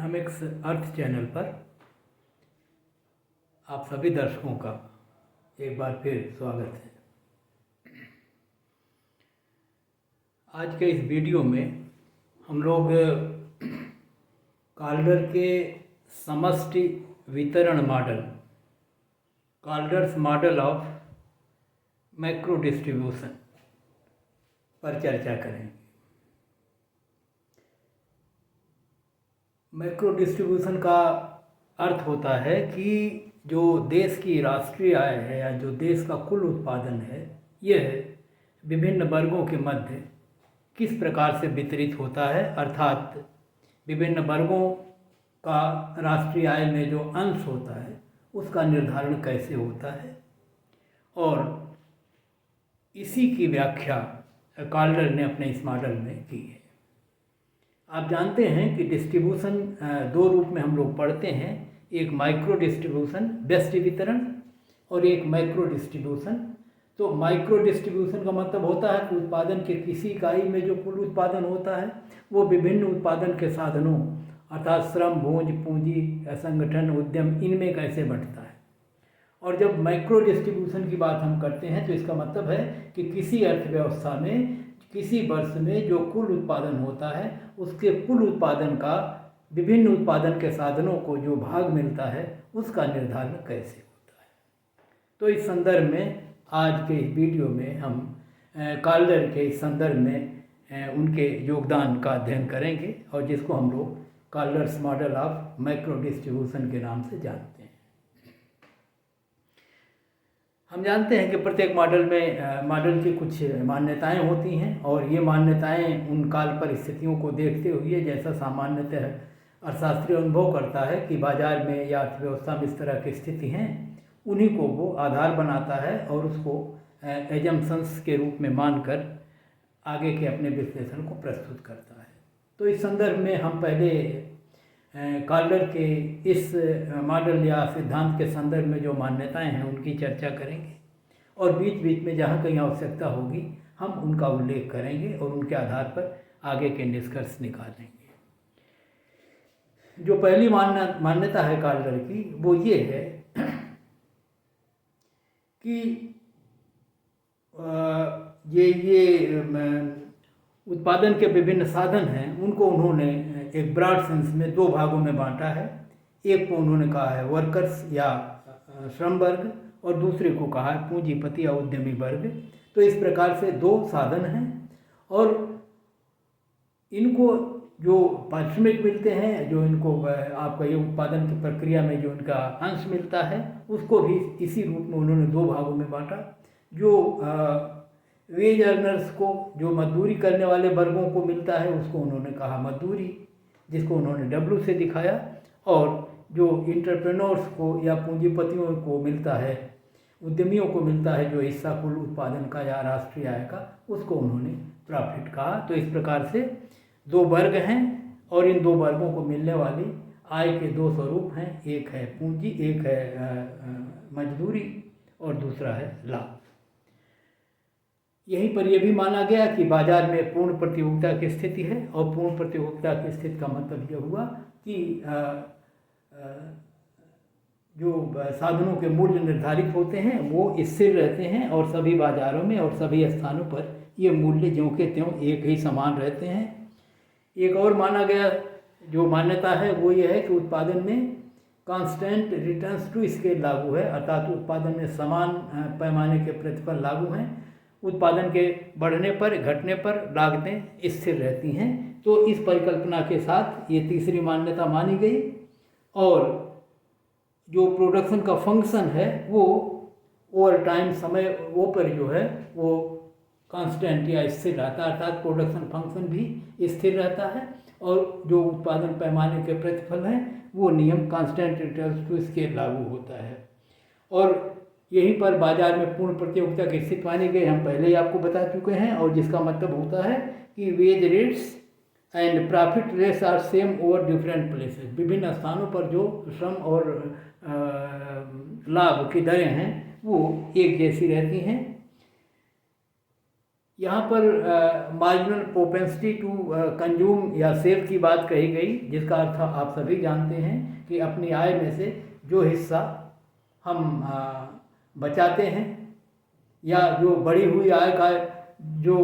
Economics अर्थ channel पर आप सभी दर्शकों का एक बार फिर स्वागत है। आज के इस वीडियो में हम लोग काल्डर के समष्टि वितरण model, Kaldor's model of macro distribution पर चर्चा करेंगे। मैक्रो डिस्ट्रीब्यूशन का अर्थ होता है कि जो देश की राष्ट्रीय आय है या जो देश का कुल उत्पादन है, यह विभिन्न वर्गों के मध्य किस प्रकार से वितरित होता है, अर्थात विभिन्न वर्गों का राष्ट्रीय आय में जो अंश होता है उसका निर्धारण कैसे होता है, और इसी की व्याख्या काल्डर ने अपने इस मॉडल में की है। आप जानते हैं कि डिस्ट्रीब्यूशन दो रूप में हम लोग पढ़ते हैं, एक माइक्रो डिस्ट्रीब्यूशन व्यष्टि वितरण और एक मैक्रो डिस्ट्रीब्यूशन। तो माइक्रो डिस्ट्रीब्यूशन का मतलब होता है कि उत्पादन के किसी इकाई में जो कुल उत्पादन होता है वो विभिन्न उत्पादन के साधनों अर्थात श्रम, भोज, पूंजी, संगठन, उद्यम, इनमें कैसे बढ़ता है। और जब माइक्रो डिस्ट्रीब्यूशन की बात हम करते हैं तो इसका मतलब है कि किसी अर्थव्यवस्था में किसी वर्ष में जो कुल उत्पादन होता है उसके कुल उत्पादन का विभिन्न उत्पादन के साधनों को जो भाग मिलता है उसका निर्धारण कैसे होता है। तो इस संदर्भ में आज के इस वीडियो में हम काल्डर के इस संदर्भ में उनके योगदान का अध्ययन करेंगे और जिसको हम लोग काल्डर्स मॉडल ऑफ मैक्रो डिस्ट्रीब्यूशन के नाम से जानते हैं। हम जानते हैं कि प्रत्येक मॉडल की कुछ मान्यताएं होती हैं और ये मान्यताएं उन काल परिस्थितियों को देखते हुए जैसा सामान्यतः अर्थशास्त्री अनुभव करता है कि बाजार में या अर्थव्यवस्था में इस तरह की स्थिति हैं, उन्हीं को वो आधार बनाता है और उसको एजम्पशंस के रूप में मानकर आगे के अपने विश्लेषण को प्रस्तुत करता है। तो इस संदर्भ में हम पहले काल्डर के इस मॉडल या सिद्धांत के संदर्भ में जो मान्यताएं हैं उनकी चर्चा करेंगे और बीच बीच में जहाँ कहीं आवश्यकता होगी हम उनका उल्लेख करेंगे और उनके आधार पर आगे के निष्कर्ष निकालेंगे। जो पहली मान्यता है काल्डर की वो ये है कि ये उत्पादन के विभिन्न साधन हैं उनको उन्होंने एक ब्रॉड सेंस में दो भागों में बांटा है। एक को उन्होंने कहा है वर्कर्स या श्रम वर्ग और दूसरे को कहा है पूंजीपति या उद्यमी वर्ग। तो इस प्रकार से दो साधन हैं और इनको जो पारिश्रमिक मिलते हैं, जो इनको आपका ये उत्पादन की प्रक्रिया में जो इनका अंश मिलता है उसको भी इसी रूप में उन्होंने दो भागों में बांटा। जो वेज अर्नर्स को, जो मजदूरी करने वाले वर्गों को मिलता है उसको उन्होंने कहा मजदूरी, जिसको उन्होंने W से दिखाया, और जो इंटरप्रेन्योर्स को या पूंजीपतियों को मिलता है, उद्यमियों को मिलता है जो हिस्सा कुल उत्पादन का या राष्ट्रीय आय का, उसको उन्होंने प्रॉफिट कहा। तो इस प्रकार से दो वर्ग हैं और इन दो वर्गों को मिलने वाली आय के दो स्वरूप हैं, एक है पूंजी, एक है मजदूरी और दूसरा है लाभ। यहीं पर यह भी माना गया कि बाजार में पूर्ण प्रतियोगिता की स्थिति है और पूर्ण प्रतियोगिता की स्थिति का मतलब यह हुआ कि जो साधनों के मूल्य निर्धारित होते हैं वो स्थिर रहते हैं और सभी बाजारों में और सभी स्थानों पर ये मूल्य ज्यों के त्यों एक ही समान रहते हैं। एक और माना गया जो मान्यता है वो ये है कि उत्पादन में कांस्टेंट रिटर्न्स टू स्केल लागू है, अर्थात उत्पादन में समान पैमाने के प्रतिफल लागू हैं। उत्पादन के बढ़ने पर घटने पर लागतें स्थिर रहती हैं। तो इस परिकल्पना के साथ ये तीसरी मान्यता मानी गई और जो प्रोडक्शन का फंक्शन है वो ओवर टाइम समय वो पर जो है वो कांस्टेंट या स्थिर रहता है, अर्थात प्रोडक्शन फंक्शन भी स्थिर रहता है और जो उत्पादन पैमाने के प्रतिफल हैं वो नियम कांस्टेंट रिटर्न्स टू स्केल लागू होता है। और यहीं पर बाजार में पूर्ण प्रतियोगिता की स्थिति मानी गई, हम पहले ही आपको बता चुके हैं, और जिसका मतलब होता है कि wage rates and profit rates are same over different places. विभिन्न स्थानों पर जो श्रम और लाभ की दरें हैं वो एक जैसी रहती हैं। यहाँ पर मार्जिनल प्रोपेंसिटी टू कंज्यूम या सेव की बात कही गई, जिसका अर्थ आप सभी जानते हैं कि अपनी आय में से जो हिस्सा हम बचाते हैं या जो बढ़ी हुई आय का जो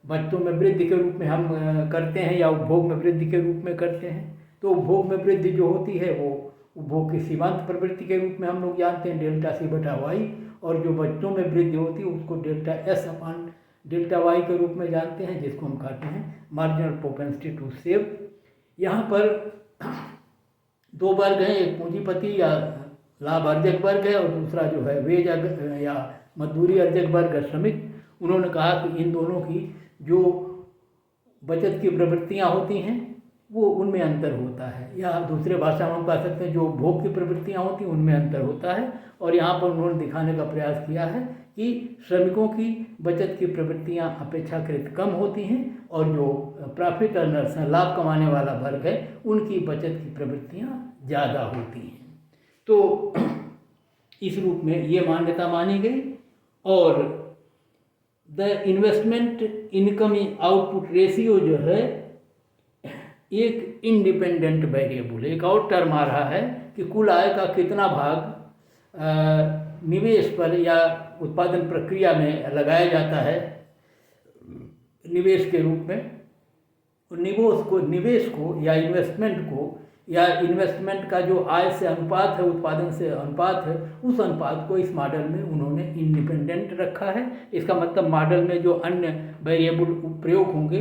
बचतों में वृद्धि के रूप में हम करते हैं या उपभोग में वृद्धि के रूप में करते हैं, तो उपभोग में वृद्धि जो होती है वो उपभोग की सीमांत प्रवृत्ति के रूप में हम लोग जानते हैं, डेल्टा सी बटा वाई, और जो बचतों में वृद्धि होती है उसको delta S upon delta Y के रूप में जानते हैं, जिसको हम कहते हैं मार्जिनल प्रोपेंसिटी टू सेव। यहाँ पर दो वर्ग हैं, एक पूंजीपति या लाभ अर्जक वर्ग है और दूसरा जो है वेज या मजदूरी अर्जक वर्ग श्रमिक। उन्होंने कहा कि इन दोनों की जो बचत की प्रवृत्तियाँ होती हैं वो उनमें अंतर होता है, या दूसरे भाषा में हम कह सकते हैं जो भोग की प्रवृत्तियाँ होती हैं उनमें अंतर होता है। और यहाँ पर उन्होंने दिखाने का प्रयास किया है कि श्रमिकों की बचत की प्रवृत्तियाँ अपेक्षाकृत कम होती हैं और जो प्रॉफिट अर्नर्स हैं, लाभ कमाने वाला वर्ग है, उनकी बचत की प्रवृत्तियाँ ज़्यादा होती हैं। तो इस रूप में ये मान्यता मानी गई। और the investment income output ratio जो है एक इंडिपेंडेंट वेरिएबल, एक और टर्म आ रहा है कि कुल आय का कितना भाग निवेश पर या उत्पादन प्रक्रिया में लगाया जाता है निवेश के रूप में। निवेश को या इन्वेस्टमेंट को या इन्वेस्टमेंट का जो आय से अनुपात है, उत्पादन से अनुपात है, उस अनुपात को इस मॉडल में उन्होंने इंडिपेंडेंट रखा है। इसका मतलब मॉडल में जो अन्य वेरिएबल प्रयोग होंगे,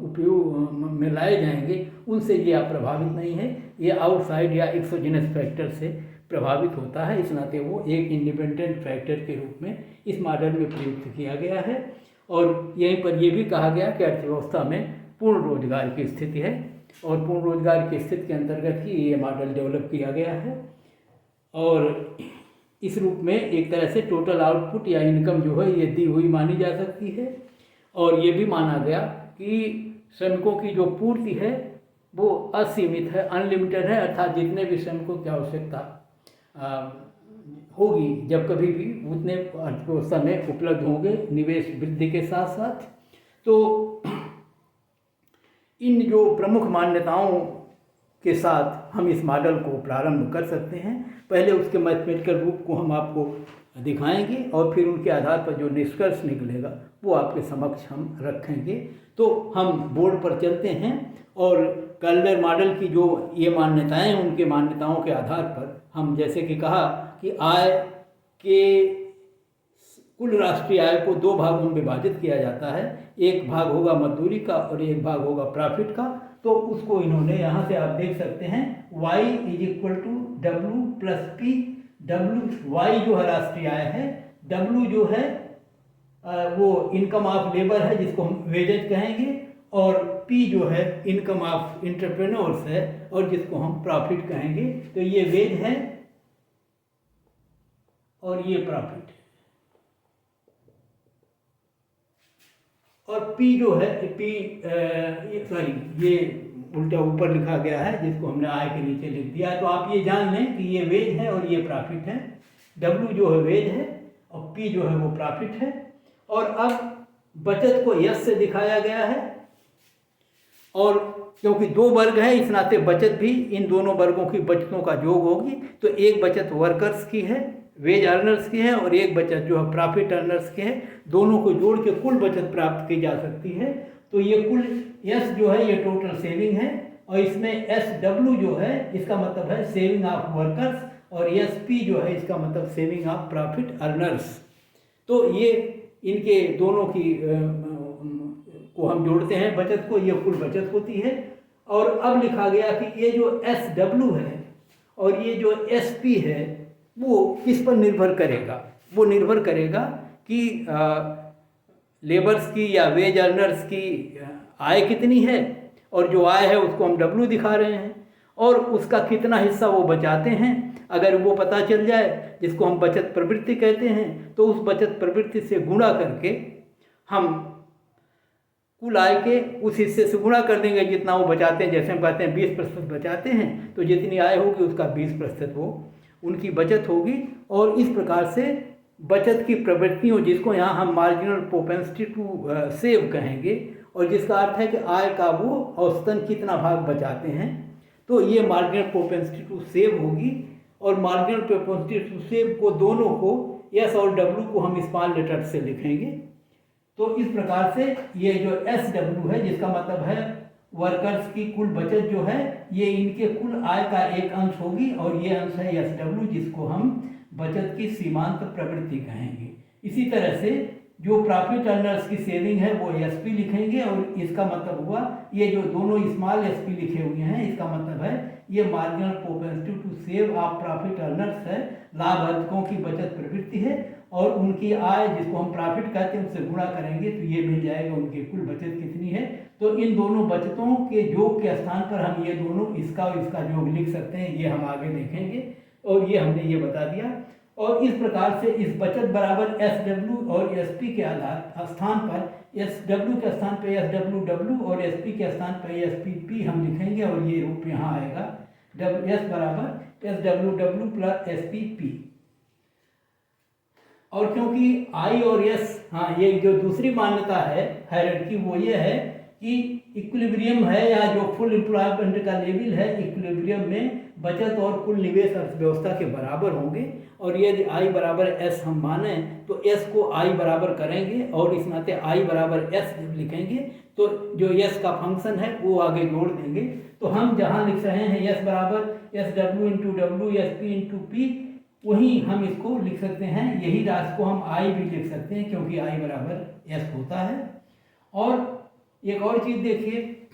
उपयोग में लाए जाएंगे, उनसे ये प्रभावित नहीं है, ये आउटसाइड या एक्सोजेनस फैक्टर से प्रभावित होता है। इस नाते वो एक इंडिपेंडेंट फैक्टर के रूप में इस मॉडल में प्रयुक्त किया गया है। और यहीं पर यह भी कहा गया कि अर्थव्यवस्था में पूर्ण रोजगार की स्थिति है और पूर्ण रोजगार की स्थिति के अंतर्गत ही ये मॉडल डेवलप किया गया है। और इस रूप में एक तरह से टोटल आउटपुट या इनकम जो है ये दी हुई मानी जा सकती है। और ये भी माना गया कि श्रमिकों की जो पूर्ति है वो असीमित है, अनलिमिटेड है, अर्थात जितने भी श्रमिकों की आवश्यकता होगी जब कभी भी उतने अर्थव्यवस्था में उपलब्ध होंगे निवेश वृद्धि के साथ साथ। तो इन जो प्रमुख मान्यताओं के साथ हम इस मॉडल को प्रारंभ कर सकते हैं। पहले उसके मैथमेटिकल रूप को हम आपको दिखाएंगे और फिर उनके आधार पर जो निष्कर्ष निकलेगा वो आपके समक्ष हम रखेंगे। तो हम बोर्ड पर चलते हैं और कैल्डर मॉडल की जो ये मान्यताएं हैं, उनके मान्यताओं के आधार पर हम जैसे कि कहा कि आय के कुल राष्ट्रीय आय को दो भागों में विभाजित किया जाता है, एक भाग होगा मजदूरी का और एक भाग होगा प्रॉफिट का। तो उसको इन्होंने यहाँ से आप देख सकते हैं y = W + P। W y जो है राष्ट्रीय आय है, W जो है वो इनकम ऑफ लेबर है जिसको हम वेजेज कहेंगे, और P जो है इनकम ऑफ एंटरप्रेन्योर्स है और जिसको हम प्रॉफिट कहेंगे। तो ये वेज है और ये प्रॉफिट है। और P जो है ये उल्टा ऊपर लिखा गया है जिसको हमने आय के नीचे लिख दिया है। तो आप ये जान लें कि ये वेज है और ये प्रॉफिट है। W जो है वेज है और P जो है वो प्रॉफिट है। और अब बचत को यस से दिखाया गया है, और क्योंकि दो वर्ग हैं इस नाते बचत भी इन दोनों वर्गों की बचतों का योग होगी। तो एक बचत वर्कर्स की है, वेज अर्नर्स की है, और एक बचत जो है प्रॉफिट अर्नर्स की है। दोनों को जोड़ के कुल बचत प्राप्त की जा सकती है। तो ये कुल एस जो है ये टोटल सेविंग है, और इसमें SW जो है इसका मतलब है सेविंग ऑफ वर्कर्स, और SP जो है इसका मतलब सेविंग ऑफ प्रॉफिट अर्नर्स। तो ये इनके दोनों की को हम जोड़ते हैं बचत को, ये कुल बचत होती है। और अब लिखा गया कि ये जो SW है और ये जो SP है वो किस पर निर्भर करेगा? वो निर्भर करेगा कि लेबर्स की या वेज अर्नर्स की आय कितनी है, और जो आय है उसको हम W दिखा रहे हैं, और उसका कितना हिस्सा वो बचाते हैं। अगर वो पता चल जाए, जिसको हम बचत प्रवृत्ति कहते हैं, तो उस बचत प्रवृत्ति से गुणा करके हम कुल आय के उस हिस्से से गुणा कर देंगे जितना वो बचाते हैं। जैसे हम कहते हैं 20% बचाते हैं, तो जितनी आय होगी उसका 20% वो उनकी बचत होगी। और इस प्रकार से बचत की प्रवृत्तियों, जिसको यहाँ हम मार्जिनल प्रोपेंसिटी टू सेव कहेंगे, और जिसका अर्थ है कि आय का वो औसतन कितना भाग बचाते हैं, तो ये मार्जिनल प्रोपेंसिटी टू सेव होगी। और मार्जिनल प्रोपेंसिटी टू सेव को दोनों को एस और डब्ल्यू को हम स्मॉल लेटर से लिखेंगे। तो इस प्रकार से ये जो एस डब्ल्यू है, जिसका मतलब है वर्कर्स की कुल बचत जो है, ये इनके कुल आय का एक अंश होगी, और ये अंश है एस डब्ल्यू, जिसको हम बचत की सीमांत प्रवृत्ति कहेंगे। इसी तरह से जो प्रॉफिट अर्नर्स की सेविंग है वो एसपी लिखेंगे, और इसका मतलब हुआ ये जो दोनों स्मॉल एसपी लिखे हुए हैं, इसका मतलब है ये marginal propensity to save of profit earners है, लाभ अर्जकों की बचत प्रवृत्ति है, और उनकी आय जिसको हम प्रॉफिट कहते हैं उससे गुणा करेंगे तो ये मिल जाएगा उनकी कुल बचत कितनी है। तो इन दोनों बचतों के योग के स्थान पर हम ये दोनों इसका और इसका योग लिख सकते हैं, ये हम आगे देखेंगे, और ये हमने ये बता दिया। और इस प्रकार से इस बचत बराबर एस डब्ल्यू और एस पी के आधार स्थान पर एस डब्ल्यू के स्थान पर एस डब्ल्यू डब्ल्यू और एस पी के स्थान पर एस पी पी हम लिखेंगे, और ये रूप यहाँ आएगा एस बराबर S W W plus S P P. और क्योंकि आई और एस, हाँ, ये जो दूसरी मान्यता है हायरार्की वो ये है कि इक्विलिब्रियम है, या जो फुल एम्प्लॉयमेंट का लेवल है, इक्विलिब्रियम में बचत और कुल निवेश अर्थव्यवस्था के बराबर होंगे। और यदि आई बराबर एस हम माने तो एस को आई बराबर करेंगे, और इस नाते आई बराबर एस लिखेंगे, तो जो एस का फंक्शन है वो आगे जोड़ देंगे। तो हम जहाँ लिख रहे हैं एस बराबर S W into W S P into P, वहीं हम इसको लिख सकते हैं, यही राशि को हम आई भी लिख सकते हैं, क्योंकि आई बराबर एस होता है। और एक और चीज़ देखिए,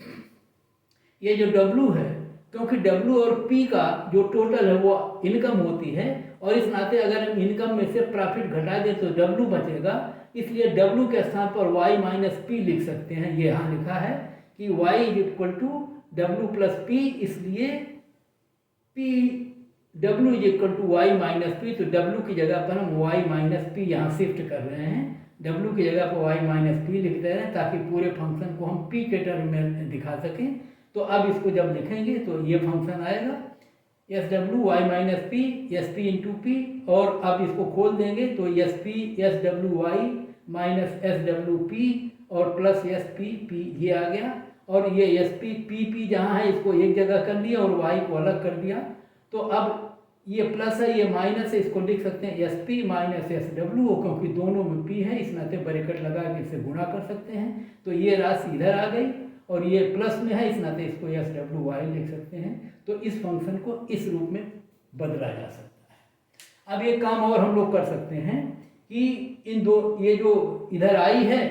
ये जो डब्ल्यू है, क्योंकि डब्ल्यू और पी का जो टोटल है वो इनकम होती है, और इस नाते अगर इनकम में से प्रॉफिट घटा दे तो डब्ल्यू बचेगा, इसलिए डब्ल्यू के स्थान पर वाई माइनस पी लिख सकते हैं। ये यहाँ लिखा है कि Y is equal to W plus P, इसलिए P W is equal to Y minus P, तो डब्ल्यू की जगह पर हम वाई माइनस पी यहाँ शिफ्ट कर रहे हैं, डब्ल्यू की जगह पर वाई माइनस पी लिख रहे हैं, ताकि पूरे फंक्शन को हम पी के टर्म में दिखा सकें। तो अब इसको जब लिखेंगे तो ये फंक्शन आएगा S W Y minus P S P into P, और अब इसको खोल देंगे तो S P S W Y minus S W P और प्लस एस पी पी, ये आ गया। और ये एस पी पी पी जहाँ है इसको एक जगह कर लिया और वाई को अलग कर दिया, तो अब ये प्लस है ये माइनस है, इसको लिख सकते हैं S P minus S W, क्योंकि दोनों में पी है, इस नाते ब्रैकेट लगा के इससे गुणा कर सकते हैं। तो ये राशि इधर आ गई, और ये प्लस में है, इस नाते इसको एस डब्ल्यू वाई लिख सकते हैं। तो इस फंक्शन को इस रूप में बदला जा सकता है। अब एक काम और हम लोग कर सकते हैं कि इन दो, ये जो इधर आई है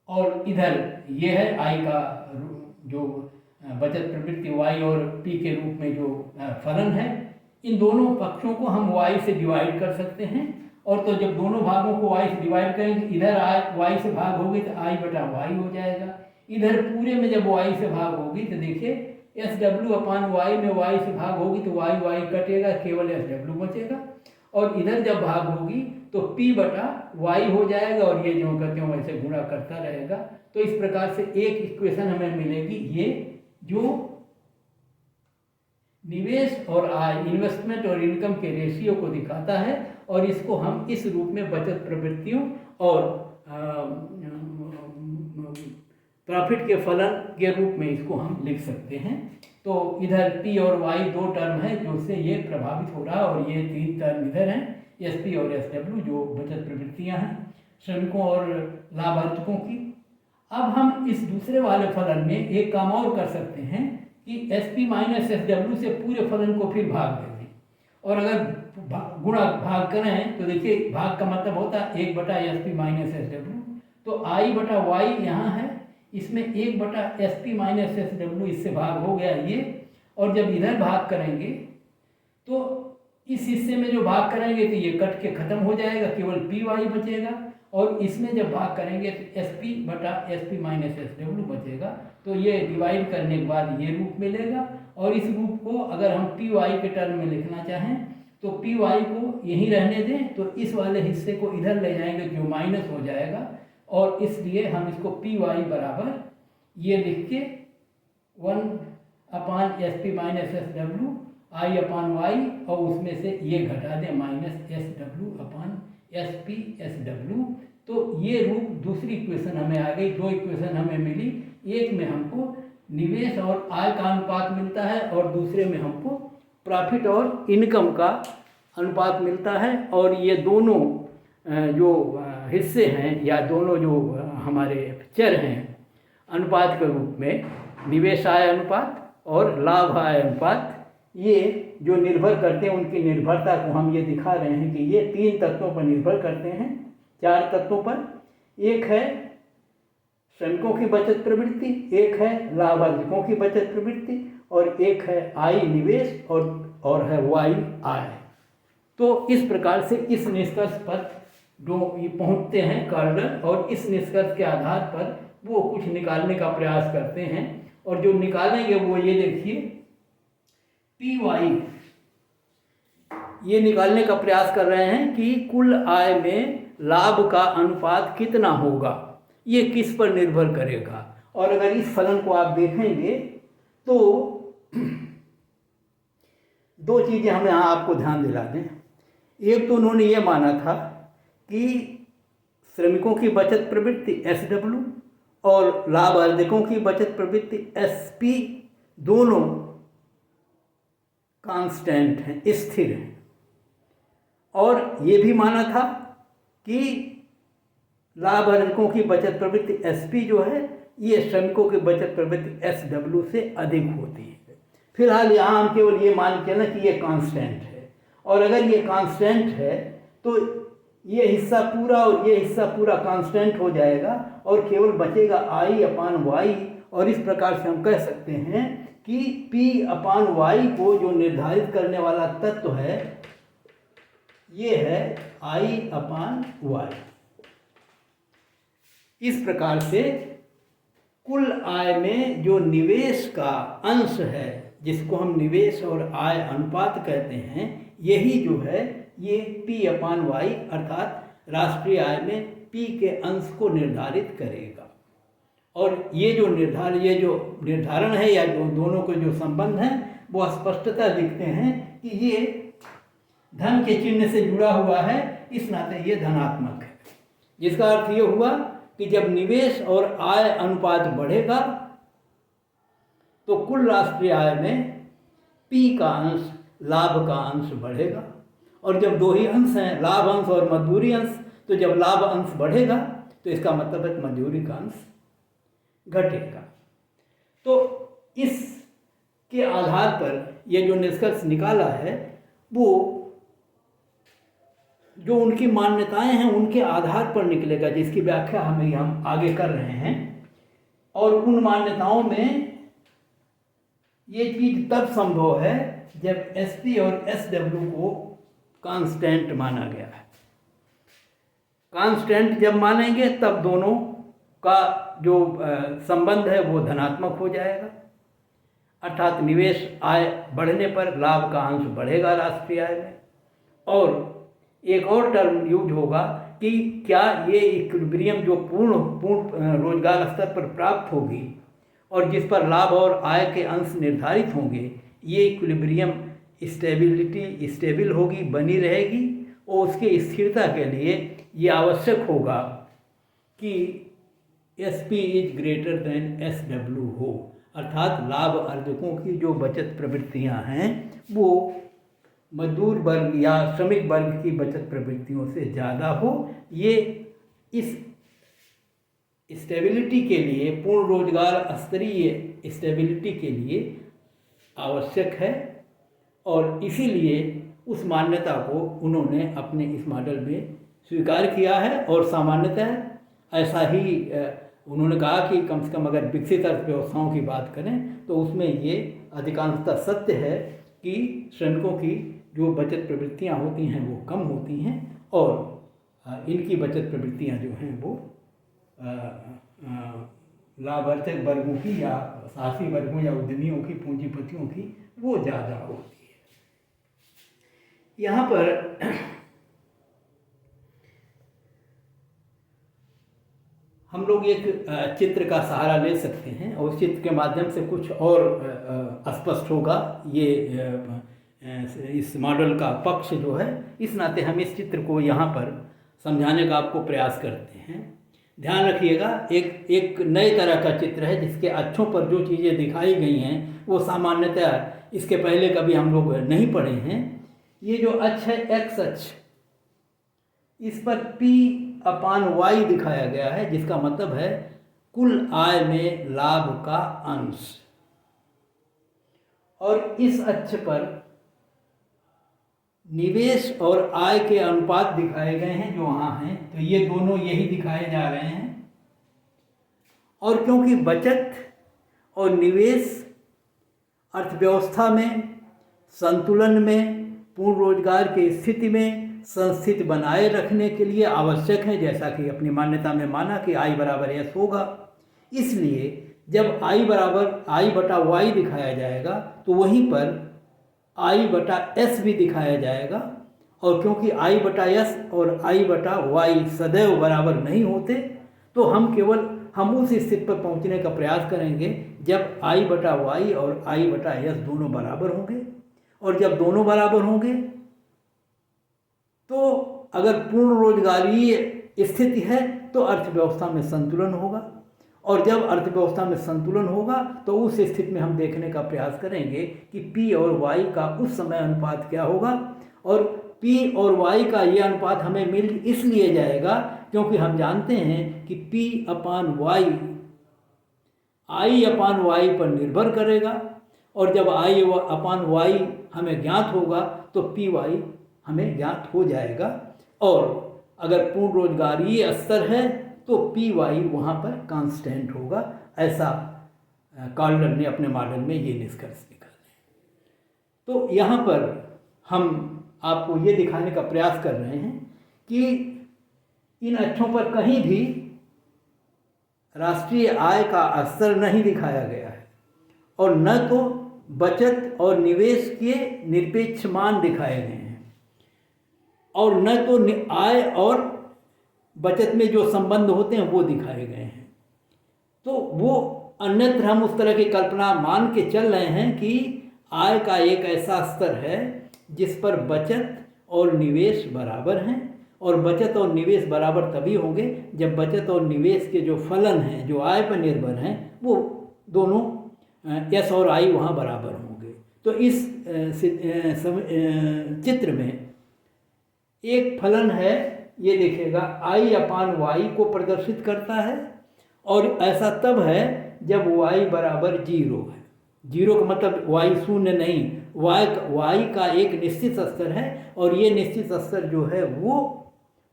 और इधर ये है आई का जो बचत प्रवृत्ति वाई और पी के रूप में जो फलन है, इन दोनों पक्षों को हम वाई से डिवाइड कर सकते हैं। और तो जब दोनों भागों को y से डिवाइड करेंगे, इधर y से भाग होगी तो i बटा y हो जाएगा, इधर पूरे में जब y से भाग होगी तो देखिए एस डब्ल्यू अपान वाई में y से भाग होगी तो y कटेगा, केवल एस डब्ल्यू बचेगा, और इधर जब भाग होगी तो p बटा y हो जाएगा, और ये जो कहते हैं वैसे गुणा करता रहेगा। तो इस प्रकार से एक इक्वेशन हमें मिलेगी, ये जो निवेश और आय, इन्वेस्टमेंट और इनकम के रेशियो को दिखाता है, और इसको हम इस रूप में बचत प्रवृत्तियों और प्रॉफिट के फलन के रूप में इसको हम लिख सकते हैं। तो इधर पी और वाई दो टर्म है जो से ये प्रभावित हो रहा है, और ये तीन टर्म इधर हैं एस पी और एस डब्ल्यू, जो बचत प्रवृत्तियां हैं श्रमिकों और लाभार्थकों की। अब हम इस दूसरे वाले फलन में एक काम और कर सकते हैं कि S P minus S W से पूरे फलन को फिर भाग दें, और अगर गुणा भाग करें तो देखिए भाग का मतलब होता है एक बटा S P minus S W, तो आई बटा वाई यहाँ है, इसमें एक बटा S P minus S W इससे भाग हो गया ये, और जब इधर भाग करेंगे तो इस हिस्से में जो भाग करेंगे तो ये कट के खत्म हो जाएगा, केवल पी वाई बचेगा, और इसमें जब भाग करेंगे तो एस पी बटा S P minus S W बचेगा। तो ये डिवाइड करने के बाद ये रूप मिलेगा, और इस रूप को अगर हम पी वाई के टर्म में लिखना चाहें तो पी वाई को यहीं रहने दें, तो इस वाले हिस्से को इधर ले जाएंगे जो माइनस हो जाएगा, और इसलिए हम इसको पी वाई बराबर ये लिख के 1 upon S P minus S W I upon Y, और उसमें से ये घटा दें minus S W upon S P S W. तो ये रूप दूसरी इक्वेशन हमें आ गई। दो इक्वेशन हमें मिली, एक में हमको निवेश और आय का अनुपात मिलता है और दूसरे में हमको प्रॉफिट और इनकम का अनुपात मिलता है। और ये दोनों जो हिस्से हैं या दोनों जो हमारे चर हैं अनुपात के रूप में, निवेश आय अनुपात और लाभ आय अनुपात, ये जो निर्भर करते हैं उनकी निर्भरता को हम ये दिखा रहे हैं कि ये 3 तत्वों पर निर्भर करते हैं, 4 तत्वों पर। एक है श्रमिकों की बचत प्रवृत्ति, एक है लाभ अर्जकों की बचत प्रवृत्ति, और एक है आई निवेश और है वाई आय। तो इस प्रकार से इस निष्कर्ष पर जो ये पहुँचते हैं कार्डर, और इस निष्कर्ष के आधार पर वो कुछ निकालने का प्रयास करते हैं। और जो निकालेंगे वो ये देखिए पी वाई, ये निकालने का प्रयास कर रहे हैं कि कुल आय में लाभ का अनुपात कितना होगा, ये किस पर निर्भर करेगा। और अगर इस फलन को आप देखेंगे तो 2 चीज़ें हमें यहाँ आपको ध्यान दिला दें। एक तो उन्होंने ये माना था कि श्रमिकों की बचत प्रवृत्ति एस डब्ल्यू और लाभ अर्जकों की बचत प्रवृत्ति एस पी दोनों कांस्टेंट हैं, स्थिर हैं। और ये भी माना था कि लाभ अर्जकों की बचत प्रवृत्ति एस पी जो है ये श्रमिकों की बचत प्रवृत्ति एस डब्ल्यू से अधिक होती है। फिलहाल यहाँ हम केवल ये मान के चलें कि ये कांस्टेंट है, और अगर ये कांस्टेंट है तो ये हिस्सा पूरा और ये हिस्सा पूरा कांस्टेंट हो जाएगा और केवल बचेगा आई अपान वाई। और इस प्रकार से हम कह सकते हैं कि P अपान वाई को जो निर्धारित करने वाला तत्व है ये है आई अपान वाई। इस प्रकार से कुल आय में जो निवेश का अंश है, जिसको हम निवेश और आय अनुपात कहते हैं, यही जो है ये P अपान वाई अर्थात राष्ट्रीय आय में P के अंश को निर्धारित करेगा। और ये जो निर्धारण है या जो दोनों के जो संबंध हैं वो स्पष्टता दिखते हैं कि ये धन के चिन्ह से जुड़ा हुआ है, इस नाते ये धनात्मक है। जिसका अर्थ ये हुआ कि जब निवेश और आय अनुपात बढ़ेगा तो कुल राष्ट्रीय आय में P का अंश, लाभ का अंश बढ़ेगा। और जब 2 ही अंश हैं, लाभ अंश और मजदूरी अंश, तो जब लाभ अंश बढ़ेगा तो इसका मतलब है मजदूरी का अंश घटेगा। तो इसके आधार पर ये जो निष्कर्ष निकाला है वो जो उनकी मान्यताएं हैं उनके आधार पर निकलेगा, जिसकी व्याख्या हम आगे कर रहे हैं। और उन मान्यताओं में ये चीज़ तब संभव है जब एसपी और एसडब्ल्यू को कांस्टेंट माना गया है। कांस्टेंट जब मानेंगे तब दोनों का जो संबंध है वो धनात्मक हो जाएगा, अर्थात निवेश आय बढ़ने पर लाभ का अंश बढ़ेगा राष्ट्रीय आय में। और एक और टर्म यूज होगा कि क्या ये इक्विलिब्रियम जो पूर्ण रोजगार स्तर पर प्राप्त होगी और जिस पर लाभ और आय के अंश निर्धारित होंगे, ये इक्विलिब्रियम स्टेबल होगी, बनी रहेगी। और उसके स्थिरता के लिए ये आवश्यक होगा कि SP is greater than SW हो, अर्थात लाभ अर्जकों की जो बचत प्रवृत्तियां हैं वो मजदूर वर्ग या श्रमिक वर्ग की बचत प्रवृत्तियों से ज़्यादा हो। ये इस स्टेबिलिटी के लिए, पूर्ण रोजगार स्तरीय स्टेबिलिटी के लिए आवश्यक है। और इसीलिए उस मान्यता को उन्होंने अपने इस मॉडल में स्वीकार किया है। और सामान्यतः ऐसा ही उन्होंने कहा कि कम से कम अगर विकसित अर्थव्यवस्थाओं की बात करें तो उसमें ये अधिकांशतः सत्य है कि श्रमिकों की जो बचत प्रवृत्तियां होती हैं वो कम होती हैं और इनकी बचत प्रवृत्तियां जो हैं वो लाभार्थक वर्गों की या साहसी वर्गों या उद्यमियों की, पूंजीपतियों की वो ज़्यादा होती है। यहाँ पर हम लोग एक चित्र का सहारा ले सकते हैं और उस चित्र के माध्यम से कुछ और स्पष्ट होगा ये इस मॉडल का पक्ष जो है, इस नाते हम इस चित्र को यहाँ पर समझाने का आपको प्रयास करते हैं। ध्यान रखिएगा, एक नए तरह का चित्र है जिसके अक्षों पर जो चीज़ें दिखाई गई हैं वो सामान्यतः इसके पहले कभी हम लोग नहीं पढ़े हैं। ये जो अक्ष है एक्स अक्ष, इस पर P/Y दिखाया गया है, जिसका मतलब है कुल आय में लाभ का अंश। और इस अक्ष पर निवेश और आय के अनुपात दिखाए गए हैं जो वहाँ हैं, तो ये दोनों यही दिखाए जा रहे हैं। और क्योंकि बचत और निवेश अर्थव्यवस्था में संतुलन में, पूर्ण रोजगार की स्थिति में संस्थिति बनाए रखने के लिए आवश्यक है, जैसा कि अपनी मान्यता में माना कि I बराबर S होगा। इसलिए जब I/Y दिखाया जाएगा तो वहीं पर I/S भी दिखाया जाएगा। और क्योंकि I/S और I/Y सदैव बराबर नहीं होते, तो हम उस स्थिति पर पहुंचने का प्रयास करेंगे जब I/Y और I/S दोनों बराबर होंगे। और जब दोनों बराबर होंगे तो अगर पूर्ण रोजगारीय स्थिति है तो अर्थव्यवस्था में संतुलन होगा। और जब अर्थव्यवस्था में संतुलन होगा तो उस स्थिति में हम देखने का प्रयास करेंगे कि P और Y का उस समय अनुपात क्या होगा। और P और Y का ये अनुपात हमें मिल इसलिए जाएगा क्योंकि हम जानते हैं कि P/Y I/Y पर निर्भर करेगा। और जब I/Y हमें ज्ञात होगा तो PY हमें ज्ञात हो जाएगा। और अगर पूर्ण रोजगारीय स्तर है तो PY वहाँ पर कांस्टेंट होगा। ऐसा कॉल्डर ने अपने मॉडल में ये निष्कर्ष निकाले। तो यहाँ पर हम आपको ये दिखाने का प्रयास कर रहे हैं कि इन अक्षों पर कहीं भी राष्ट्रीय आय का स्तर नहीं दिखाया गया है, और न तो बचत और निवेश के निरपेक्ष मान दिखाए गए हैं, और न तो आय और बचत में जो संबंध होते हैं वो दिखाए गए हैं। तो वो अन्यत्र हम उस तरह की कल्पना मान के चल रहे हैं कि आय का एक ऐसा स्तर है जिस पर बचत और निवेश बराबर हैं। और बचत और निवेश बराबर तभी होंगे जब बचत और निवेश के जो फलन हैं, जो आय पर निर्भर हैं, वो दोनों S और I वहाँ बराबर होंगे। तो इस चित्र में एक फलन है, ये देखिएगा I/Y को प्रदर्शित करता है। और ऐसा तब है जब Y बराबर 0 है। 0 का मतलब Y शून्य नहीं, Y का एक निश्चित स्तर है, और ये निश्चित स्तर जो है वो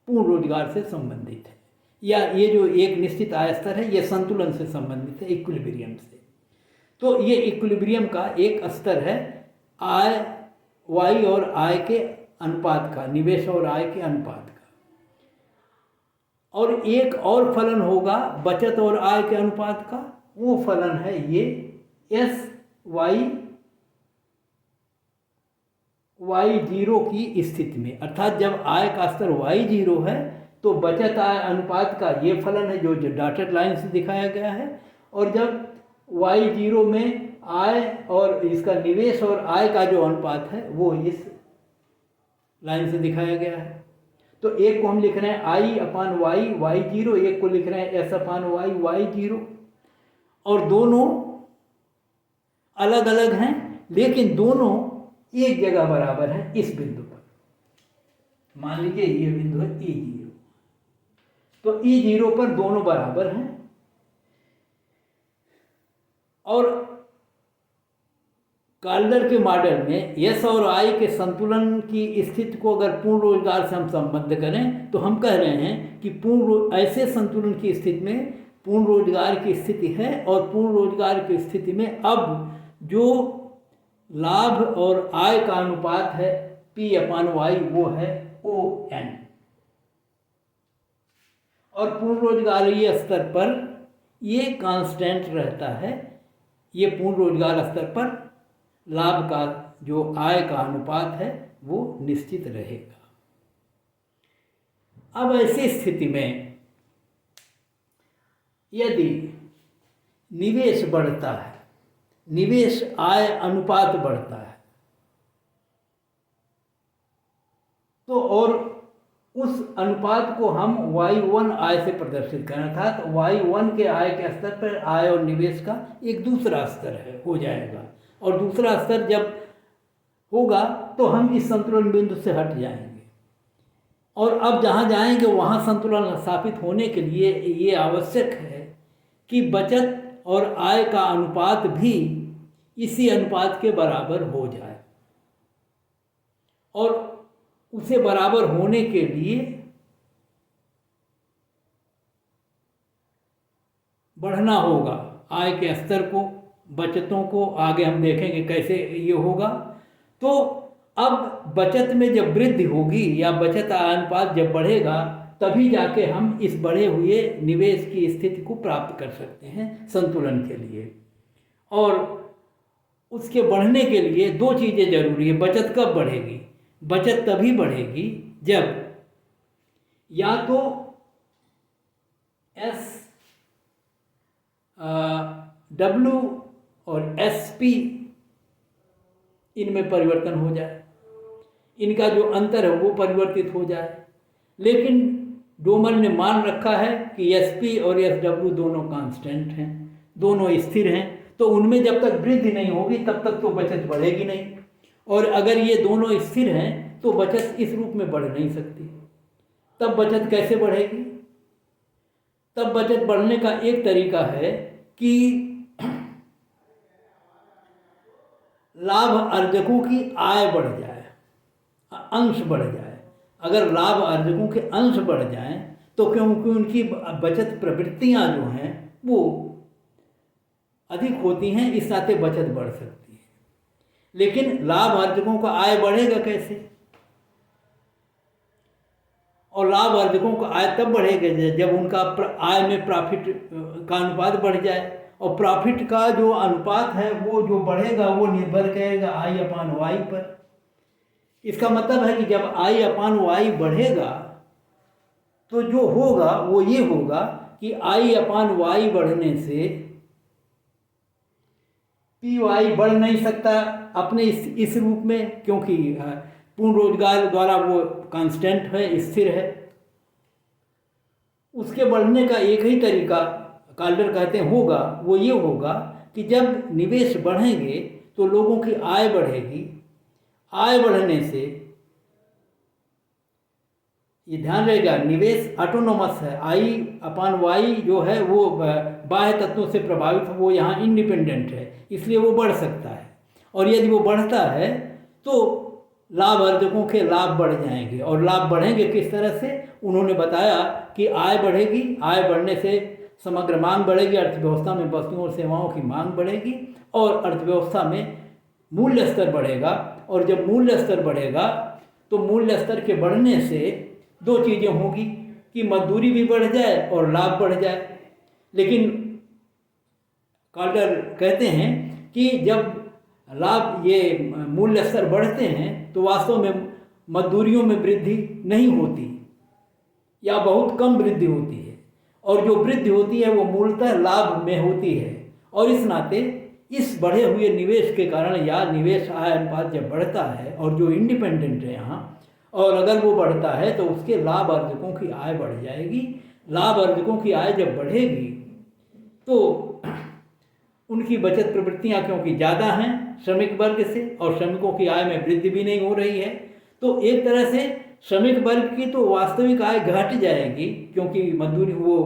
पूर्ण रोजगार से संबंधित है, या ये जो एक निश्चित आय स्तर है ये संतुलन से संबंधित है, इक्विलिब्रियम से। तो ये इक्विलिब्रियम का एक स्तर है Y और आय के अनुपात का, निवेश और आय के अनुपात का। और एक और फलन होगा बचत और आय के अनुपात का, वो फलन है ये Y0 की स्थिति में। अर्थात जब आय का स्तर Y0 है तो बचत आय अनुपात का ये फलन है जो डॉटेड लाइन से दिखाया गया है। और जब Y0 में आय और इसका निवेश और आय का जो अनुपात है वो इस लाइन से दिखाया गया है। तो एक को हम लिख रहे हैं I/Y Y0, एक को लिख रहे हैं S/Y Y0, और दोनों अलग अलग हैं लेकिन दोनों एक जगह बराबर हैं इस बिंदु पर। मान लीजिए ये बिंदु है E0, तो E0 पर दोनों बराबर हैं। और कॉल्डर के मॉडल में S और I के संतुलन की स्थिति को अगर पूर्ण रोजगार से हम संबद्ध करें तो हम कह रहे हैं कि ऐसे संतुलन की स्थिति में पूर्ण रोजगार की स्थिति है, और पूर्ण रोजगार की स्थिति में अब जो लाभ और आय का अनुपात है P/Y वो है ON। और पूर्ण रोजगारीय स्तर पर ये कांस्टेंट रहता है, ये पूर्ण रोजगार स्तर पर लाभ का जो आय का अनुपात है वो निश्चित रहेगा। अब ऐसी स्थिति में यदि निवेश बढ़ता है, निवेश आय अनुपात बढ़ता है, तो और उस अनुपात को हम Y1 आय से प्रदर्शित करना था, तो Y1 के आय के स्तर पर आय और निवेश का एक दूसरा स्तर है हो जाएगा, और दूसरा स्तर जब होगा तो हम इस संतुलन बिंदु से हट जाएंगे, और अब जहाँ जाएंगे वहाँ संतुलन स्थापित होने के लिए ये आवश्यक है कि बचत और आय का अनुपात भी इसी अनुपात के बराबर हो जाए, और उसे बराबर होने के लिए बढ़ना होगा आय के स्तर को, बचतों को। आगे हम देखेंगे कैसे ये होगा। तो अब बचत में जब वृद्धि होगी या बचत आय अनुपात जब बढ़ेगा, तभी जाके हम इस बढ़े हुए निवेश की स्थिति को प्राप्त कर सकते हैं संतुलन के लिए। और उसके बढ़ने के लिए दो चीज़ें जरूरी है। बचत कब बढ़ेगी? बचत तभी बढ़ेगी जब या तो SW और SP इनमें परिवर्तन हो जाए, इनका जो अंतर है वो परिवर्तित हो जाए। लेकिन डोमर ने मान रखा है कि SP और SW दोनों कांस्टेंट हैं, दोनों स्थिर हैं, तो उनमें जब तक वृद्धि नहीं होगी तब तक तो बचत बढ़ेगी नहीं। और अगर ये दोनों स्थिर हैं तो बचत इस रूप में बढ़ नहीं सकती। तब बचत कैसे बढ़ेगी? तब बचत बढ़ने का एक तरीका है कि लाभ अर्जकों की आय बढ़ जाए, अंश बढ़ जाए। अगर लाभ अर्जकों के अंश बढ़ जाएं तो क्योंकि उनकी बचत प्रवृत्तियां जो हैं वो अधिक होती हैं, इस नाते बचत बढ़ सकती है। लेकिन लाभ अर्जकों का आय बढ़ेगा कैसे? और लाभ अर्जकों का आय तब बढ़ेगा जब उनका आय में प्रॉफिट का अनुपात बढ़ जाए, और प्रॉफिट का जो अनुपात है वो जो बढ़ेगा वो निर्भर करेगा I/Y पर। इसका मतलब है कि जब I/Y बढ़ेगा तो जो होगा वो ये होगा कि I/Y बढ़ने से PY बढ़ नहीं सकता अपने इस रूप में, क्योंकि पूर्ण रोजगार द्वारा वो कांस्टेंट है, स्थिर है। उसके बढ़ने का एक ही तरीका काल्डर कहते हैं होगा, वो ये होगा कि जब निवेश बढ़ेंगे तो लोगों की आय बढ़ेगी। आय बढ़ने से ये ध्यान रहेगा निवेश ऑटोनोमस है, I/Y जो है वो बाह्य तत्वों से प्रभावित, वो यहाँ इंडिपेंडेंट है, इसलिए वो बढ़ सकता है। और यदि वो बढ़ता है तो लाभ अर्जकों के लाभ बढ़ जाएंगे। और लाभ बढ़ेंगे किस तरह से? उन्होंने बताया कि आय बढ़ेगी, आय बढ़ने से समग्र मांग बढ़ेगी, अर्थव्यवस्था में वस्तुओं और सेवाओं की मांग बढ़ेगी, और अर्थव्यवस्था में मूल्य स्तर बढ़ेगा। और जब मूल्य स्तर बढ़ेगा तो मूल्य स्तर के बढ़ने से दो चीज़ें होगी कि मजदूरी भी बढ़ जाए और लाभ बढ़ जाए। लेकिन काल्डर कहते हैं कि जब लाभ ये मूल्य स्तर बढ़ते हैं तो वास्तव में मजदूरियों में वृद्धि नहीं होती या बहुत कम वृद्धि होती है, और जो वृद्धि होती है वो मूलतः लाभ में होती है। और इस नाते इस बढ़े हुए निवेश के कारण या निवेश आय अनुपात जब बढ़ता है और जो इंडिपेंडेंट है यहाँ, और अगर वो बढ़ता है तो उसके लाभ अर्जकों की आय बढ़ जाएगी। लाभ अर्जकों की आय जब बढ़ेगी तो उनकी बचत प्रवृत्तियाँ क्योंकि ज़्यादा हैं श्रमिक वर्ग से, और श्रमिकों की आय में वृद्धि भी नहीं हो रही है, तो एक तरह से श्रमिक वर्ग की तो वास्तविक आय घट जाएगी क्योंकि मजदूरी वो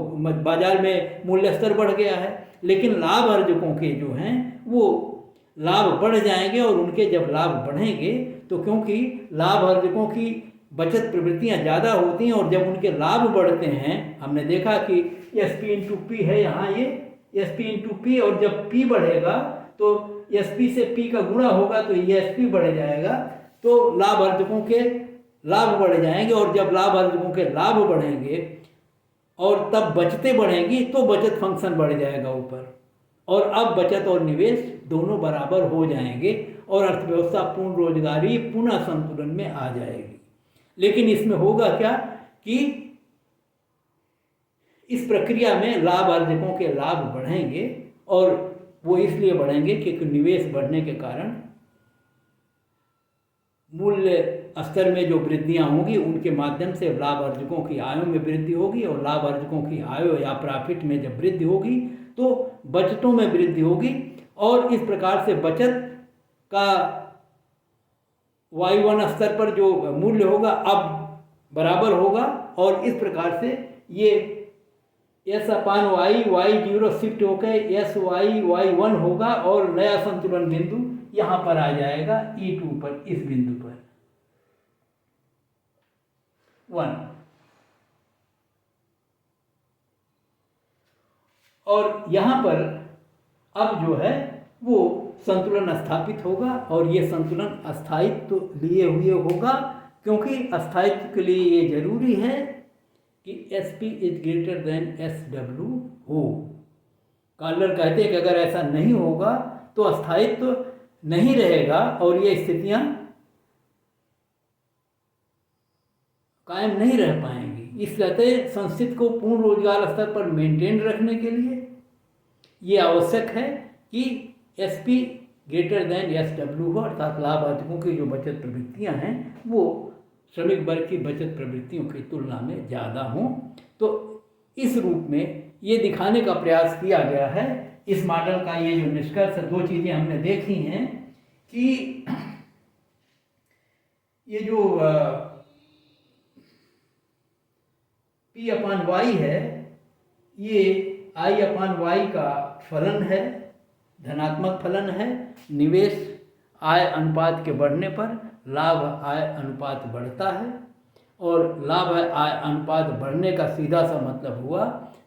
बाजार में मूल्य स्तर बढ़ गया है। लेकिन लाभ अर्जकों के जो हैं वो लाभ बढ़ जाएंगे, और उनके जब लाभ बढ़ेंगे तो क्योंकि लाभ अर्जकों की बचत प्रवृत्तियाँ ज़्यादा होती हैं, और जब उनके लाभ बढ़ते हैं, हमने देखा कि SP/P है यहाँ, ये SP/P, और जब P बढ़ेगा तो SP से P का गुणा होगा तो ये SP बढ़ जाएगा, तो लाभ अर्जकों के लाभ बढ़ जाएंगे। और जब लाभ अर्जकों के लाभ बढ़ेंगे और तब बचतें बढ़ेंगी तो बचत फंक्शन बढ़ जाएगा ऊपर, और अब बचत और निवेश दोनों बराबर हो जाएंगे और अर्थव्यवस्था पूर्ण रोजगारी पुनः संतुलन में आ जाएगी। लेकिन इसमें होगा क्या कि इस प्रक्रिया में लाभ अर्जकों के लाभ बढ़ेंगे, और वो इसलिए बढ़ेंगे क्योंकि निवेश बढ़ने के कारण मूल्य स्तर में जो वृद्धियां होंगी उनके माध्यम से लाभ अर्जकों की आयों में वृद्धि होगी, और लाभ अर्जकों की आयों या प्रॉफिट में जब वृद्धि होगी तो बचतों में वृद्धि होगी, और इस प्रकार से बचत का Y1 स्तर पर जो मूल्य होगा अब बराबर होगा, और इस प्रकार से ये S/Y Y0 शिफ्ट होकर SY/Y1 होगा, और नया संतुलन बिंदु यहाँ पर आ जाएगा E2 पर, इस बिंदु पर 1। और यहाँ पर अब जो है वो संतुलन स्थापित होगा, और ये संतुलन अस्थायित्व लिए हुए होगा, क्योंकि अस्थायित्व के लिए ये जरूरी है कि SP is greater than SW हो। काल्डर कहते हैं कि अगर ऐसा नहीं होगा तो अस्थायित्व नहीं रहेगा और ये स्थितियां कायम नहीं रह पाएंगी। इसलिए संस्थिति को पूर्ण रोजगार स्तर पर मेंटेन रखने के लिए ये आवश्यक है कि SP ग्रेटर देन SW हो, अर्थात लाभ अर्जकों की जो बचत प्रवृत्तियां हैं वो श्रमिक वर्ग की बचत प्रवृत्तियों की तुलना में ज़्यादा हों। तो इस रूप में ये दिखाने का प्रयास किया गया है। इस मॉडल का ये जो निष्कर्ष, दो चीज़ें हमने देखी हैं कि ये जो P/Y है ये I/Y का फलन है, धनात्मक फलन है। निवेश आय अनुपात के बढ़ने पर लाभ आय अनुपात बढ़ता है, और लाभ आय अनुपात बढ़ने का सीधा सा मतलब हुआ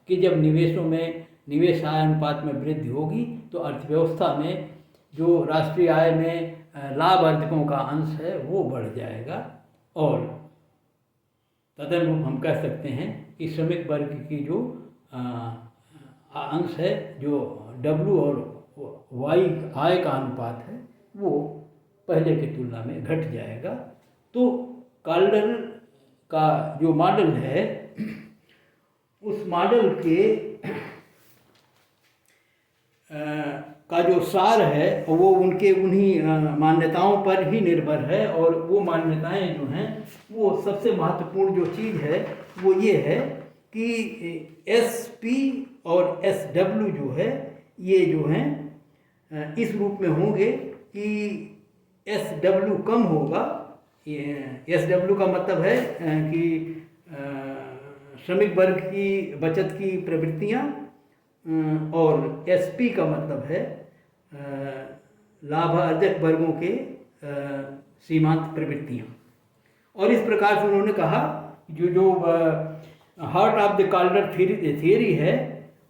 कि जब निवेश आय अनुपात में वृद्धि होगी तो अर्थव्यवस्था में जो राष्ट्रीय आय में लाभ अर्जकों का अंश है वो बढ़ जाएगा, और तदनुरूप हम कह सकते हैं कि श्रमिक वर्ग की जो अंश है, जो W और Y आय का अनुपात है, वो पहले की तुलना में घट जाएगा। तो काल्डर का जो मॉडल है उस मॉडल के का जो सार है वो उन्हीं मान्यताओं पर ही निर्भर है, और वो मान्यताएं जो हैं वो सबसे महत्वपूर्ण जो चीज़ है वो ये है कि SP और SW जो है ये जो हैं इस रूप में होंगे कि SW कम होगा। SW का मतलब है कि श्रमिक वर्ग की बचत की प्रवृत्तियाँ, और SP का मतलब है लाभ अर्जक वर्गों के सीमांत प्रवृत्तियाँ। और इस प्रकार से उन्होंने कहा जो heart of the Kaldor theory है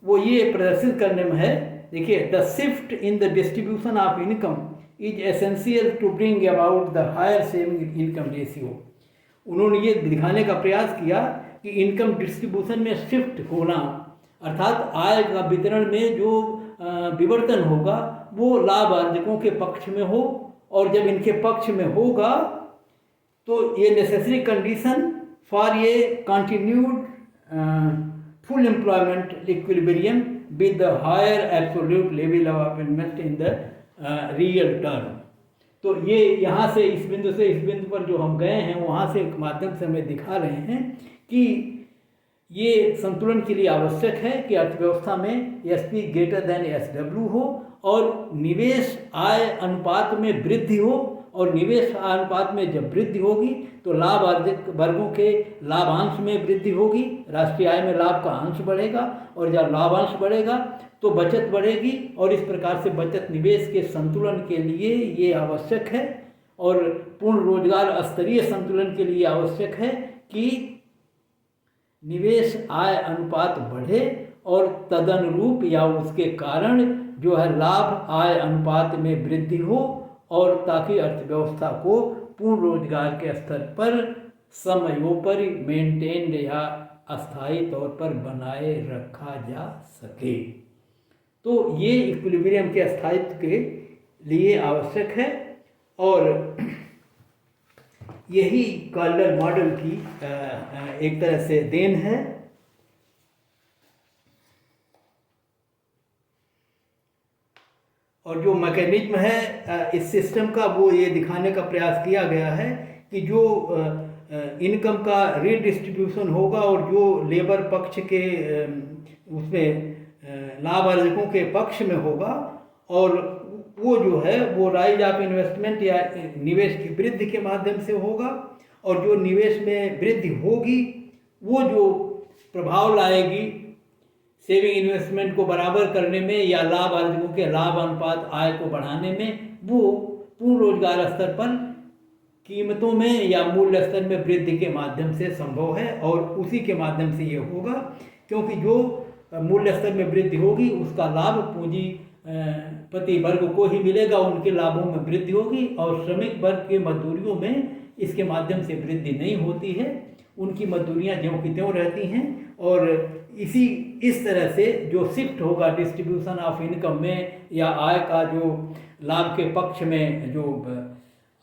वो ये प्रदर्शित करने में है। देखिए, the shift in the distribution of income is essential to bring about the higher saving income ratio. उन्होंने ये दिखाने का प्रयास किया कि इनकम डिस्ट्रीब्यूशन में शिफ्ट होना, अर्थात आय का वितरण में जो विवर्तन होगा वो लाभ अर्जकों के पक्ष में हो, और जब इनके पक्ष में होगा तो ये नेसेसरी कंडीशन फॉर ये continued full employment equilibrium with the higher absolute level of invest in the real term. तो ये यहाँ से इस बिंदु पर जो हम गए हैं वहाँ से एक माध्यम से हमें दिखा रहे हैं कि ये संतुलन के लिए आवश्यक है कि अर्थव्यवस्था में SP ग्रेटर देन SW हो, और निवेश आय अनुपात में वृद्धि हो, और निवेश आय अनुपात में जब वृद्धि होगी तो लाभ अर्जक वर्गों के लाभांश में वृद्धि होगी, राष्ट्रीय आय में लाभ का अंश बढ़ेगा, और जब लाभांश बढ़ेगा तो बचत बढ़ेगी, और इस प्रकार से बचत निवेश के संतुलन के लिए ये आवश्यक है, और पूर्ण रोजगार स्तरीय संतुलन के लिए आवश्यक है कि निवेश आय अनुपात बढ़े, और तदनुरूप या उसके कारण जो है लाभ आय अनुपात में वृद्धि हो, और ताकि अर्थव्यवस्था को पूर्ण रोजगार के स्तर पर समयोपरि मेंटेन्ड या अस्थायी तौर पर बनाए रखा जा सके। तो ये इक्विलिब्रियम के स्थायित्व के लिए आवश्यक है, और यही काल्डर मॉडल की एक तरह से देन है। और जो मैकेनिज्म है इस सिस्टम का वो ये दिखाने का प्रयास किया गया है कि जो इनकम का रीडिस्ट्रीब्यूशन होगा और जो लेबर पक्ष के उसमें लाभ अर्जकों के पक्ष में होगा, और वो जो है वो राइज ऑफ इन्वेस्टमेंट या निवेश की वृद्धि के माध्यम से होगा, और जो निवेश में वृद्धि होगी वो जो प्रभाव लाएगी सेविंग इन्वेस्टमेंट को बराबर करने में या लाभ अर्जकों के लाभ अनुपात आय को बढ़ाने में, वो पूर्ण रोजगार स्तर पर कीमतों में या मूल्य स्तर में वृद्धि के माध्यम से संभव है। और उसी के माध्यम से ये होगा, क्योंकि जो मूल्य स्तर में वृद्धि होगी उसका लाभ पूंजीपति वर्ग को ही मिलेगा, उनके लाभों में वृद्धि होगी, और श्रमिक वर्ग के मजदूरियों में इसके माध्यम से वृद्धि नहीं होती है, उनकी मजदूरियां ज्यों की त्यों रहती हैं। और इस तरह से जो शिफ्ट होगा डिस्ट्रीब्यूशन ऑफ इनकम में या आय का जो लाभ के पक्ष में जो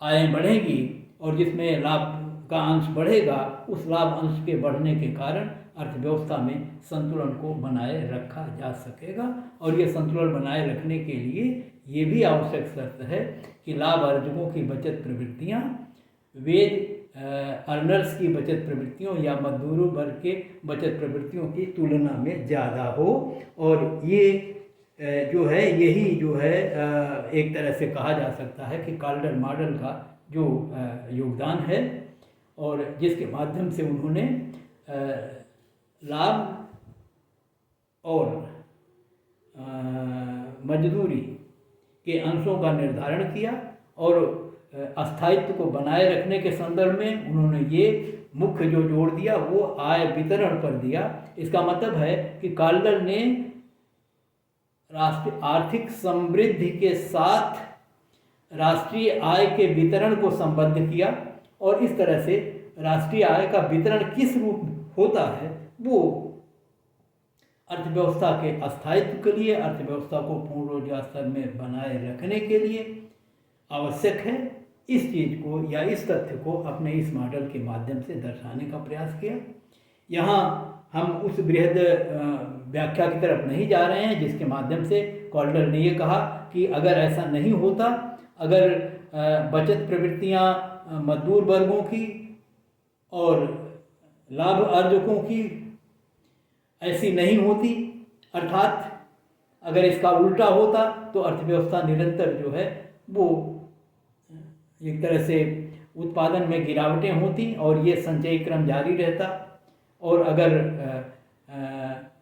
आय बढ़ेगी और जिसमें लाभ का अंश बढ़ेगा, उस लाभ अंश के बढ़ने के कारण अर्थव्यवस्था में संतुलन को बनाए रखा जा सकेगा। और ये संतुलन बनाए रखने के लिए ये भी आवश्यक शर्त है कि लाभ अर्जकों की बचत प्रवृत्तियाँ वेज अर्नर्स की बचत प्रवृत्तियों या मजदूरों वर्ग के बचत प्रवृत्तियों की तुलना में ज़्यादा हो। और ये जो है यही जो है एक तरह से कहा जा सकता है कि काल्डर मॉडल का जो योगदान है, और जिसके माध्यम से उन्होंने लाभ और मजदूरी के अंशों का निर्धारण किया, और अस्थायित्व को बनाए रखने के संदर्भ में उन्होंने ये मुख्य जो जोड़ दिया वो आय वितरण पर दिया। इसका मतलब है कि काल्डर ने राष्ट्रीय आर्थिक समृद्धि के साथ राष्ट्रीय आय के वितरण को संबद्ध किया, और इस तरह से राष्ट्रीय आय का वितरण किस रूप होता है वो अर्थव्यवस्था के अस्थायित्व के लिए, अर्थव्यवस्था को पूर्ण रोजगार स्तर में बनाए रखने के लिए आवश्यक है। इस चीज़ को या इस तथ्य को अपने इस मॉडल के माध्यम से दर्शाने का प्रयास किया। यहाँ हम उस बृहद व्याख्या की तरफ नहीं जा रहे हैं जिसके माध्यम से काल्डर ने ये कहा कि अगर ऐसा नहीं होता, अगर बचत प्रवृत्तियाँ मजदूर वर्गों की और लाभ अर्जकों की ऐसी नहीं होती, अर्थात अगर इसका उल्टा होता, तो अर्थव्यवस्था निरंतर जो है वो एक तरह से उत्पादन में गिरावटें होती और ये संचयी क्रम जारी रहता। और अगर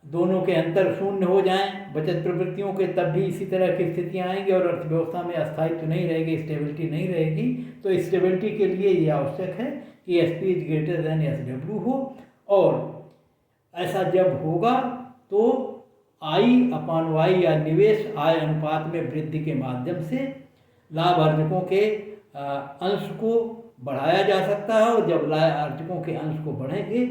दोनों के अंतर शून्य हो जाएं बचत प्रवृत्तियों के, तब भी इसी तरह की स्थितियां आएंगी और अर्थव्यवस्था में अस्थायित्व नहीं रहेगी, स्टेबिलिटी नहीं रहेगी। तो स्टेबिलिटी के लिए ये आवश्यक है कि SP is greater than SW हो, और ऐसा जब होगा तो I/Y या निवेश आय अनुपात में वृद्धि के माध्यम से लाभ अर्जकों के अंश को बढ़ाया जा सकता है, और जब लाभ अर्जकों के अंश को बढ़ेंगे